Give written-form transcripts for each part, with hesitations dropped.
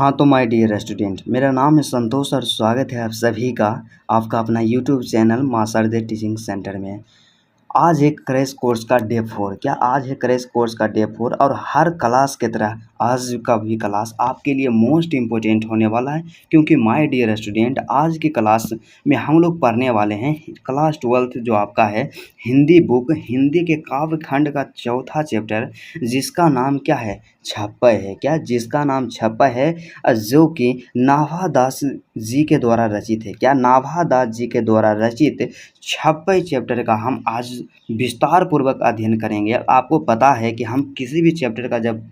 हाँ तो my dear student, मेरा नाम है संतोष और स्वागत है आप सभी का आपका अपना यूट्यूब चैनल मां शारदे टीचिंग सेंटर में। आज है क्रैश कोर्स का डे 4। क्या आज है क्रैश कोर्स का डे 4 और हर क्लास की तरह आज का भी क्लास आपके लिए मोस्ट इम्पोर्टेंट होने वाला है, क्योंकि माय डियर स्टूडेंट आज की क्लास में हम लोग पढ़ने वाले हैं क्लास 12th जो आपका है हिंदी बुक, हिंदी के काव्य खंड का चौथा चैप्टर जिसका नाम क्या है, छप्पय है। क्या जिसका नाम छप्पय है, जो कि नाभा दास जी के द्वारा रचित है। क्या नाभा दास जी के द्वारा रचित छप्पय चैप्टर का हम आज विस्तार पूर्वक अध्ययन करेंगे। आपको पता है कि हम किसी भी चैप्टर का जब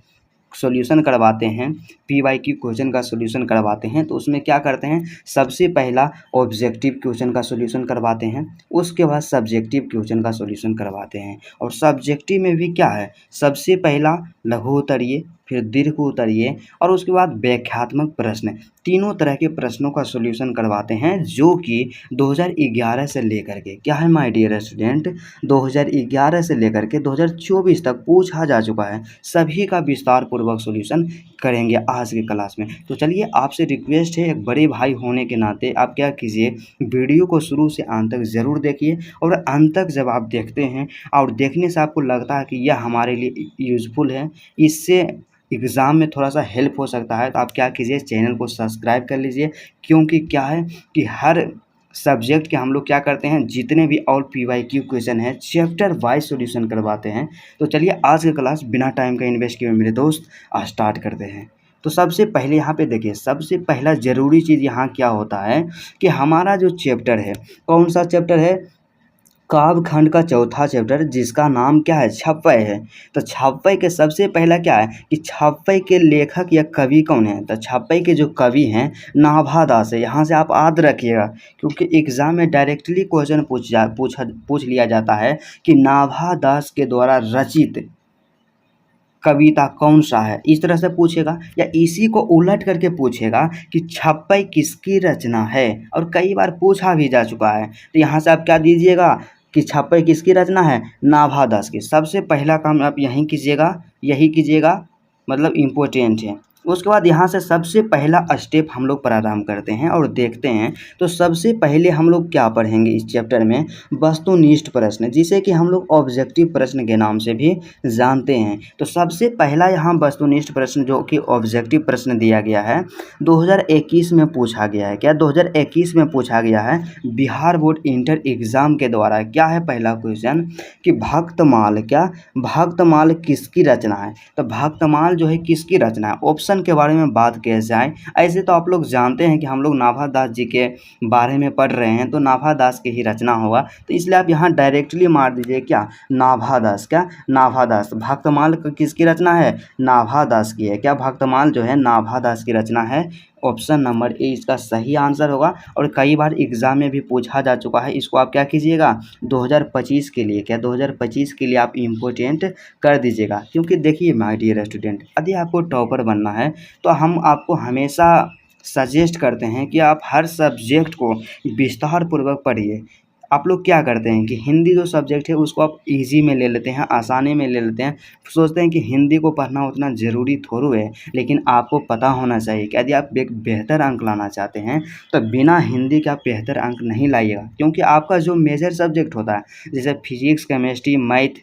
सॉल्यूशन करवाते हैं, पीवाईक्यू क्वेश्चन का सॉल्यूशन करवाते हैं, तो उसमें क्या करते हैं, सबसे पहला ऑब्जेक्टिव क्वेश्चन का सॉल्यूशन करवाते हैं, उसके बाद सब्जेक्टिव क्वेश्चन का सॉल्यूशन करवाते हैं। और सब्जेक्टिव में भी क्या है, सबसे पहला लघु उत्तरीय, फिर दीर्घ उत्तरीय और उसके बाद व्याख्यात्मक प्रश्न, तीनों तरह के प्रश्नों का सॉल्यूशन करवाते हैं, जो कि 2011 से लेकर के क्या है माय डियर स्टूडेंट, 2011 से लेकर के 2024 तक पूछा जा चुका है। सभी का विस्तार पूर्वक सॉल्यूशन करेंगे आज की क्लास में। तो चलिए, आपसे रिक्वेस्ट है, एक बड़े भाई होने के नाते आप क्या कीजिए, वीडियो को शुरू से अंत तक ज़रूर देखिए। और अंत तक जब आप देखते हैं और देखने से आपको लगता है कि यह हमारे लिए यूज़फुल है, इससे एग्ज़ाम में थोड़ा सा हेल्प हो सकता है, तो आप क्या कीजिए, चैनल को सब्सक्राइब कर लीजिए। क्योंकि क्या है कि हर सब्जेक्ट के हम लोग क्या करते हैं, जितने भी और पीवाईक्यू क्वेश्चन है चैप्टर वाइज सॉल्यूशन करवाते हैं। तो चलिए, आज की क्लास बिना टाइम का इन्वेस्ट किए मेरे दोस्त स्टार्ट करते हैं। तो सबसे पहले यहाँ पे देखिए, सबसे पहला ज़रूरी चीज़ यहाँ क्या होता है कि हमारा जो चैप्टर है, कौन सा चैप्टर है, काव्य खंड का चौथा चैप्टर जिसका नाम क्या है, छप्पय है। तो छप्पय के सबसे पहला क्या है कि छप्पय के लेखक या कवि कौन है, तो छप्पय के जो कवि हैं नाभा दास है। यहाँ से आप याद रखिएगा, क्योंकि एग्जाम में डायरेक्टली क्वेश्चन पूछ लिया जाता है कि नाभा दास के द्वारा रचित कविता कौन सा है, इस तरह से पूछेगा, या इसी को उलट करके पूछेगा कि छप्पय किसकी रचना है। और कई बार पूछा भी जा चुका है। तो यहाँ से आप क्या दीजिएगा कि छप्पय किसकी रचना है, नाभा दास की। सबसे पहला काम आप यही कीजिएगा, मतलब इम्पोर्टेंट है। उसके बाद यहाँ से सबसे पहला स्टेप हम लोग प्रारंभ करते हैं और देखते हैं। तो सबसे पहले हम लोग क्या पढ़ेंगे इस चैप्टर में, वस्तुनिष्ठ प्रश्न, जिसे कि हम लोग ऑब्जेक्टिव प्रश्न के नाम से भी जानते हैं। तो सबसे पहला यहाँ वस्तुनिष्ठ प्रश्न जो कि ऑब्जेक्टिव प्रश्न दिया गया है, 2021 में पूछा गया है। क्या 2021 में पूछा गया है बिहार बोर्ड इंटर एग्ज़ाम के द्वारा। क्या है पहला क्वेश्चन कि भक्तमाल, क्या भक्तमाल किसकी रचना है। तो भक्तमाल जो है किसकी रचना है, ऑप्शन के बारे में बात किया जाए, ऐसे तो आप लोग जानते हैं कि हम लोग नाभा दास जी के बारे में पढ़ रहे हैं, तो नाभा दास की ही रचना होगा। तो इसलिए आप यहाँ डायरेक्टली मार दीजिए क्या, नाभा दास। क्या नाभा दास, भक्तमाल किसकी रचना है, नाभा दास की है। क्या भक्तमाल जो है नाभा दास की रचना है। ऑप्शन नंबर ए इसका सही आंसर होगा। और कई बार एग्जाम में भी पूछा जा चुका है, इसको आप क्या कीजिएगा 2025 के लिए, क्या 2025 के लिए आप इम्पोर्टेंट कर दीजिएगा। क्योंकि देखिए माय डियर स्टूडेंट, यदि आपको टॉपर बनना है तो हम आपको हमेशा सजेस्ट करते हैं कि आप हर सब्जेक्ट को विस्तार पूर्वक पढ़िए। आप लोग क्या करते हैं कि हिंदी जो सब्जेक्ट है उसको आप इजी में ले लेते हैं, आसानी में ले लेते हैं, सोचते हैं कि हिंदी को पढ़ना उतना ज़रूरी थोड़ू है। लेकिन आपको पता होना चाहिए कि यदि आप एक बेहतर अंक लाना चाहते हैं तो बिना हिंदी के आप बेहतर अंक नहीं लाइएगा। क्योंकि आपका जो मेजर सब्जेक्ट होता है, जैसे फिजिक्स, केमिस्ट्री, मैथ,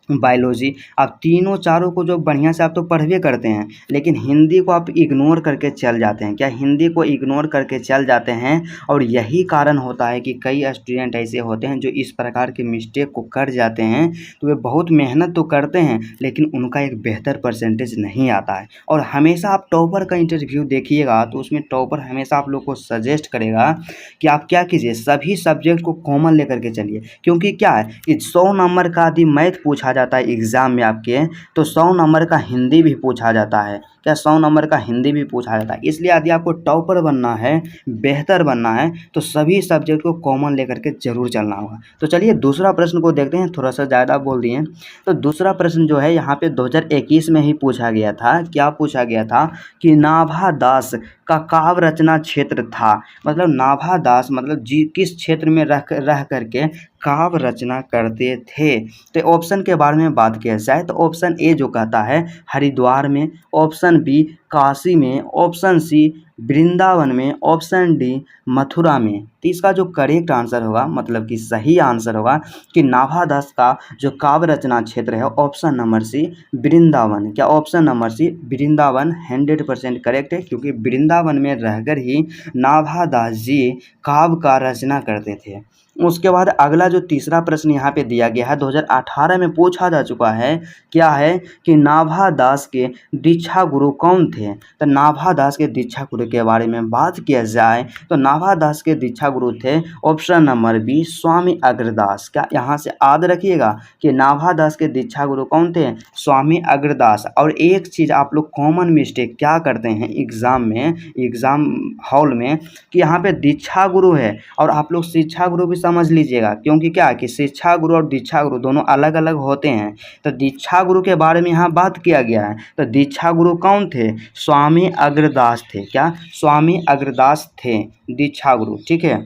बायोलॉजी, आप तीनों चारों को जो बढ़िया से आप तो पढ़वे करते हैं, लेकिन हिंदी को आप इग्नोर करके चल जाते हैं। क्या हिंदी को इग्नोर करके चल जाते हैं, और यही कारण होता है कि कई स्टूडेंट ऐसे होते हैं जो इस प्रकार के मिस्टेक को कर जाते हैं। तो वे बहुत मेहनत तो करते हैं, लेकिन उनका एक बेहतर परसेंटेज नहीं आता है। और हमेशा आप टॉपर का इंटरव्यू देखिएगा तो उसमें टॉपर हमेशा आप लोग को सजेस्ट करेगा कि आप क्या कीजिए, सभी सब्जेक्ट को कॉमन लेकर के चलिए। क्योंकि क्या है कि 100 नंबर का यदि मैथ पूछा जाता है एग्ज़ाम में आपके, तो 100 नंबर का हिंदी भी पूछा जाता है। क्या 100 नंबर का हिंदी भी पूछा जाता है। इसलिए यदि आपको टॉपर बनना है, बेहतर बनना है, तो सभी सब्जेक्ट को कॉमन लेकर के जरूर चलना होगा। तो चलिए दूसरा प्रश्न को देखते हैं, थोड़ा सा ज़्यादा बोल दिए। तो दूसरा प्रश्न जो है यहाँ पे 2021 में ही पूछा गया था। क्या पूछा गया था कि नाभा दास का काव्य रचना क्षेत्र था, मतलब नाभा दास मतलब जी किस क्षेत्र में रह करके काव्य रचना करते थे। तो ऑप्शन के बारे में बात किया जाए तो ऑप्शन ए जो कहता है हरिद्वार में, ऑप्शन बी काशी में, ऑप्शन सी वृंदावन में, ऑप्शन डी मथुरा में। तो इसका जो करेक्ट आंसर होगा, मतलब कि सही आंसर होगा कि नाभादास का जो काव्य रचना क्षेत्र है ऑप्शन नंबर सी वृंदावन। क्या option number C Vrindavan 100% correct है, क्योंकि वृंदावन में रहकर ही नाभादास जी काव्य का रचना करते थे। उसके बाद अगला जो तीसरा प्रश्न यहाँ पे दिया गया है 2018 में पूछा जा चुका है, क्या है कि नाभादास के दीक्षा गुरु कौन थे। तो नाभादास के दीक्षा गुरु के बारे में बात किया जाए तो नाभादास के दीक्षा गुरु थे ऑप्शन नंबर बी स्वामी अग्रदास। क्या यहाँ से याद रखिएगा कि नाभादास के दीक्षा गुरु कौन थे, स्वामी अग्रदास। और एक चीज़ आप लोग कॉमन मिस्टेक क्या करते हैं एग्ज़ाम में, एग्ज़ाम हॉल में, कि यहाँ पे दीक्षा गुरु है और आप लोग शिक्षा गुरु भी समझ लीजिएगा, क्योंकि क्या कि शिक्षा गुरु और दीक्षा गुरु दोनों अलग अलग होते हैं। तो दीक्षा गुरु के बारे में यहाँ बात किया गया है, तो दीक्षा गुरु कौन थे, स्वामी अग्रदास थे। क्या स्वामी अग्रदास थे दीक्षा गुरु, ठीक है।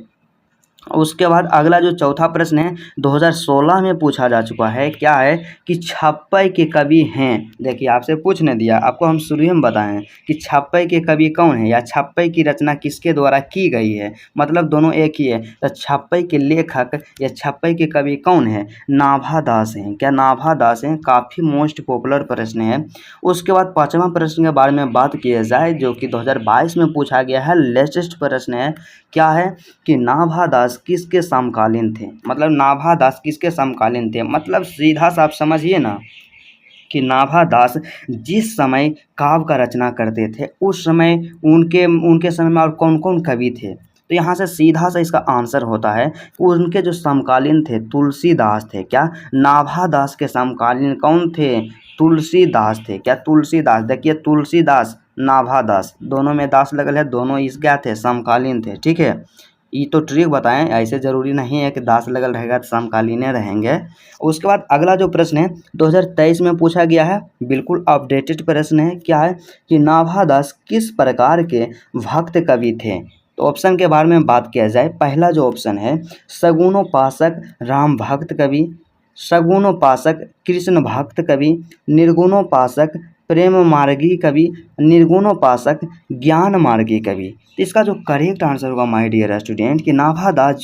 उसके बाद अगला जो चौथा प्रश्न है 2016 में पूछा जा चुका है, क्या है कि छप्पई के कवि हैं। देखिए आपसे पूछने दिया, आपको हम शुरू में बताएं कि छप्पई के कवि कौन है या छप्पई की रचना किसके द्वारा की गई है, मतलब दोनों एक ही है। तो छप्पई के लेखक या छप्पई के कवि कौन है, नाभादास हैं। क्या नाभादास हैं, काफ़ी मोस्ट पॉपुलर प्रश्न है। उसके बाद पाँचवा प्रश्न के बारे में बात किया जाए जो कि 2022 में पूछा गया है, लेटेस्ट प्रश्न है, क्या है कि नाभादास किसके समकालीन थे। मतलब नाभादास किसके समकालीन थे, मतलब सीधा सा आप समझिए ना कि नाभादास जिस समय काव्य का रचना करते थे उस समय उनके समय में और कौन कौन कवि थे। तो यहाँ से सीधा सा इसका आंसर होता है कि उनके जो समकालीन थे तुलसीदास थे। क्या नाभादास के समकालीन कौन थे, तुलसीदास थे। क्या तुलसीदास, देखिए तुलसीदास नाभादास दोनों में दास लगल है, दोनों इस क्या थे, समकालीन थे, ठीक है। ये तो ट्रिक बताएं, ऐसे ज़रूरी नहीं है कि दास लगल रहेगा तो समकालीन रहेंगे। उसके बाद अगला जो प्रश्न है 2023 में पूछा गया है, बिल्कुल अपडेटेड प्रश्न है, क्या है कि नाभादास किस प्रकार के भक्त कवि थे। तो ऑप्शन के बारे में बात किया जाए, पहला जो ऑप्शन है सगुणोपासक राम भक्त कवि, सगुणोपासक कृष्ण भक्त कवि, निर्गुणोपासक प्रेम मार्गी कवि, निर्गुणोपासक ज्ञान मार्गी कवि। तो इसका जो करेक्ट आंसर होगा माय डियर स्टूडेंट कि नाभादास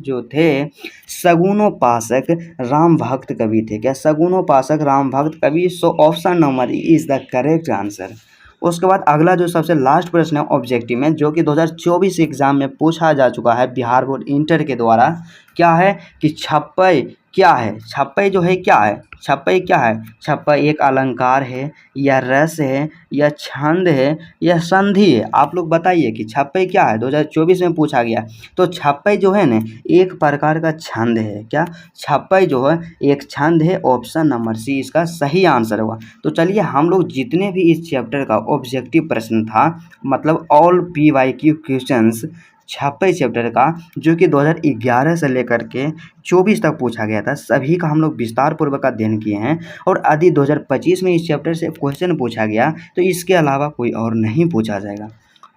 जो थे सगुणोपासक राम भक्त कवि थे। क्या सगुणोपासक राम भक्त कवि, so option number is the correct answer. उसके बाद अगला जो सबसे लास्ट प्रश्न है ऑब्जेक्टिव में, जो कि 2024 एग्जाम में पूछा जा चुका है बिहार बोर्ड इंटर के द्वारा, क्या है कि छप्पई क्या है। छप्पई जो है क्या है, छप्पई क्या है, छप्पई एक अलंकार है या रस है या छंद है या संधि है। आप लोग बताइए कि छप्पई क्या है, 2024 में पूछा गया। तो छप्पई जो है ना एक प्रकार का छंद है। क्या छप्पई जो है एक छंद है, ऑप्शन नंबर सी इसका सही आंसर होगा। तो चलिए हम लोग जितने भी इस चैप्टर का ऑब्जेक्टिव प्रश्न था, मतलब ऑल PYQ क्वेश्चंस छप्पई चैप्टर का, जो कि 2011 से लेकर के 24 तक पूछा गया था, सभी का हम लोग विस्तार पूर्वक अध्ययन किए हैं। और यदि 2025 में इस चैप्टर से क्वेश्चन पूछा गया तो इसके अलावा कोई और नहीं पूछा जाएगा।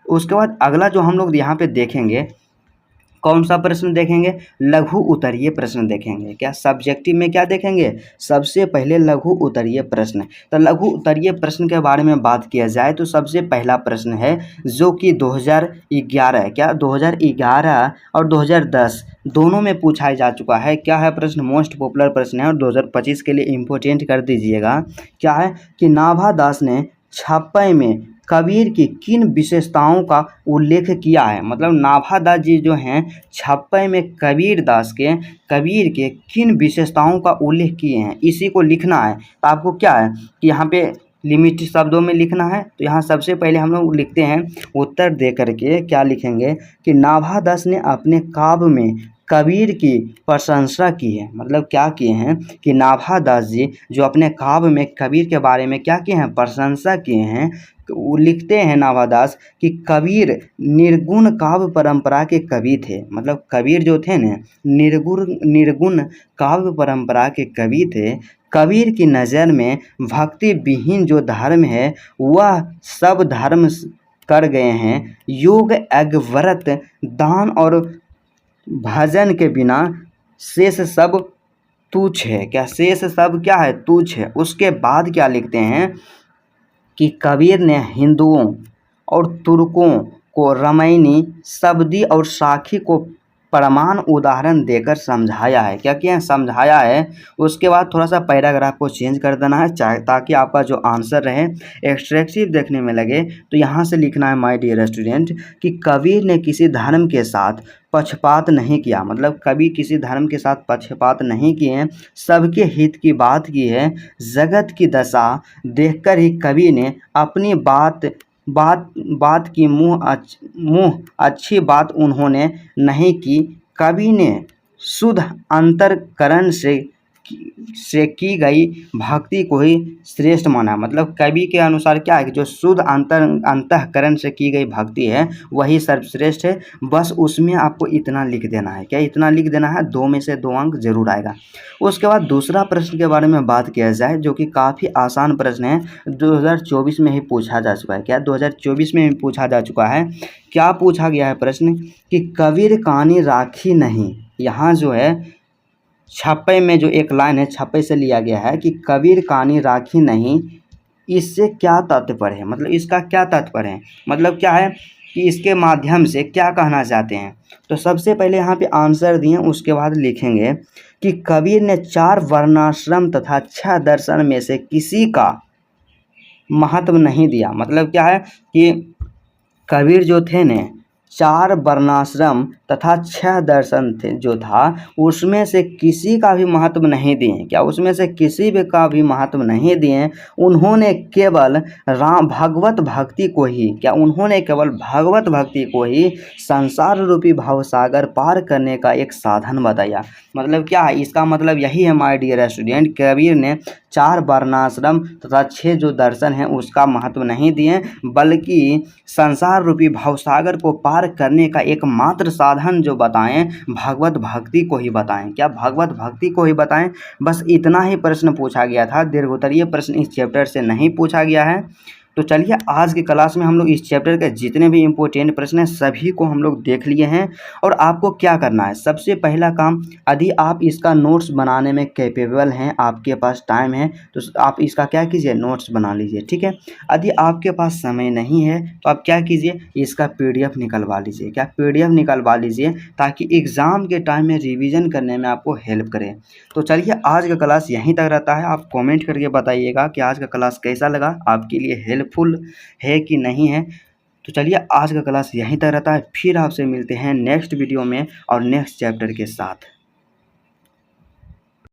उसके बाद अगला जो हम लोग यहाँ पे देखेंगे, कौन सा प्रश्न देखेंगे, लघु उत्तरीय प्रश्न देखेंगे। क्या सब्जेक्टिव में क्या देखेंगे, सबसे पहले लघु उत्तरीय प्रश्न। तो लघु उत्तरीय प्रश्न के बारे में बात किया जाए तो सबसे पहला प्रश्न है जो कि 2011 क्या 2011 और 2010 दोनों में पूछा जा चुका है। क्या है प्रश्न, मोस्ट पॉपुलर प्रश्न है और 2025 के लिए इम्पोर्टेंट कर दीजिएगा। क्या है कि नाभादास ने छप्पई में कबीर की किन विशेषताओं का उल्लेख किया है। मतलब नाभादास जी जो हैं छप्पई में कबीर के किन विशेषताओं का उल्लेख किए हैं, इसी को लिखना है। तो आपको क्या है कि यहाँ पे लिमिट शब्दों में लिखना है। तो यहाँ सबसे पहले हम लोग लिखते हैं उत्तर दे करके, क्या लिखेंगे कि नाभादास ने अपने काव्य में कबीर की प्रशंसा की है। मतलब क्या किए हैं कि नाभादास जी जो अपने काव्य में कबीर के बारे में क्या किए हैं, प्रशंसा किए हैं। वो लिखते हैं नाभादास कि कबीर निर्गुण काव्य परंपरा के कवि थे। मतलब कबीर जो थे न निर्गुण काव्य परंपरा के कवि थे। कबीर की नज़र में भक्ति विहीन जो धर्म है वह सब धर्म कर गए हैं। योग यज्ञ व्रत दान और भजन के बिना शेष सब तुच्छ है। क्या शेष सब क्या है, तुच्छ है। उसके बाद क्या लिखते हैं कि कबीर ने हिंदुओं और तुर्कों को रामायणी, शबदी और साखी को प्रमाण उदाहरण देकर समझाया है। क्या किया है? समझाया है। उसके बाद थोड़ा सा पैराग्राफ को चेंज कर देना है चाहे ताकि आपका जो आंसर रहे एक्सट्रैक्टिव देखने में लगे। तो यहाँ से लिखना है माय डियर स्टूडेंट कि कबीर ने किसी धर्म के साथ पक्षपात नहीं किया, मतलब कभी किसी धर्म के साथ पक्षपात नहीं किए, सबके हित की बात की है। जगत की दशा देखकर ही कवि ने अपनी बात की मुँह अच्छी बात उन्होंने नहीं की। कवि ने शुद्ध अंतःकरण से की गई भक्ति को ही श्रेष्ठ माना। मतलब कवि के अनुसार क्या है कि जो शुद्ध अंतःकरण से की गई भक्ति है वही सर्वश्रेष्ठ है। बस उसमें आपको इतना लिख देना है। क्या इतना लिख देना है? 2 में से 2 अंक जरूर आएगा। उसके बाद दूसरा प्रश्न के बारे में बात किया जाए जो कि काफ़ी आसान प्रश्न है, 2024 में ही पूछा जा चुका है। क्या 2024 में ही पूछा जा चुका है? क्या पूछा गया है प्रश्न कि कबीर कानी राखी नहीं। यहाँ जो है छप्पे में जो एक लाइन है छप्पे से लिया गया है कि कबीर कानी राखी नहीं, इससे क्या तात्पर्य है? मतलब इसका क्या तात्पर्य है? मतलब क्या है कि इसके माध्यम से क्या कहना चाहते हैं? तो सबसे पहले यहाँ पे आंसर दिए, उसके बाद लिखेंगे कि कबीर ने 4 वर्णाश्रम तथा 6 दर्शन में से किसी का महत्व नहीं दिया। मतलब क्या है कि कबीर जो थे ने 4 वर्णाश्रम तथा 6 दर्शन थे जो था उसमें से किसी का भी महत्व नहीं दिए। क्या उसमें से किसी भी का भी महत्व नहीं दिए। उन्होंने केवल भगवत भक्ति को ही, क्या उन्होंने केवल भगवत भक्ति को ही संसार रूपी भवसागर पार करने का एक साधन बताया। मतलब क्या है? इसका मतलब यही है माय डियर स्टूडेंट, कबीर ने 4 वर्णाश्रम तथा 6 जो दर्शन हैं उसका महत्व नहीं दिए, बल्कि संसार रूपी भवसागर को पार करने का एकमात्र साधन जो बताएं भगवत भक्ति को ही बताएं। क्या भगवत भक्ति को ही बताएं? बस इतना ही प्रश्न पूछा गया था। दीर्घोत्तरीय प्रश्न इस चैप्टर से नहीं पूछा गया है। तो चलिए आज की क्लास में हम लोग इस चैप्टर के जितने भी इम्पोर्टेंट प्रश्न हैं सभी को हम लोग देख लिए हैं। और आपको क्या करना है, सबसे पहला काम, यदि आप इसका नोट्स बनाने में कैपेबल हैं, आपके पास टाइम है, तो आप इसका क्या कीजिए, नोट्स बना लीजिए। ठीक है। यदि आपके पास समय नहीं है तो आप क्या कीजिए, इसका PDF निकलवा लीजिए। क्या PDF निकलवा लीजिए ताकि एग्ज़ाम के टाइम में रिविज़न करने में आपको हेल्प करे। तो चलिए आज का क्लास यहीं तक रहता है। आप कमेंट करके बताइएगा कि आज का क्लास कैसा लगा, आपके लिए हेल्पफुल है कि नहीं है। तो चलिए आज का क्लास यहीं तक रहता है। फिर आपसे मिलते हैं नेक्स्ट वीडियो में और नेक्स्ट चैप्टर के साथ।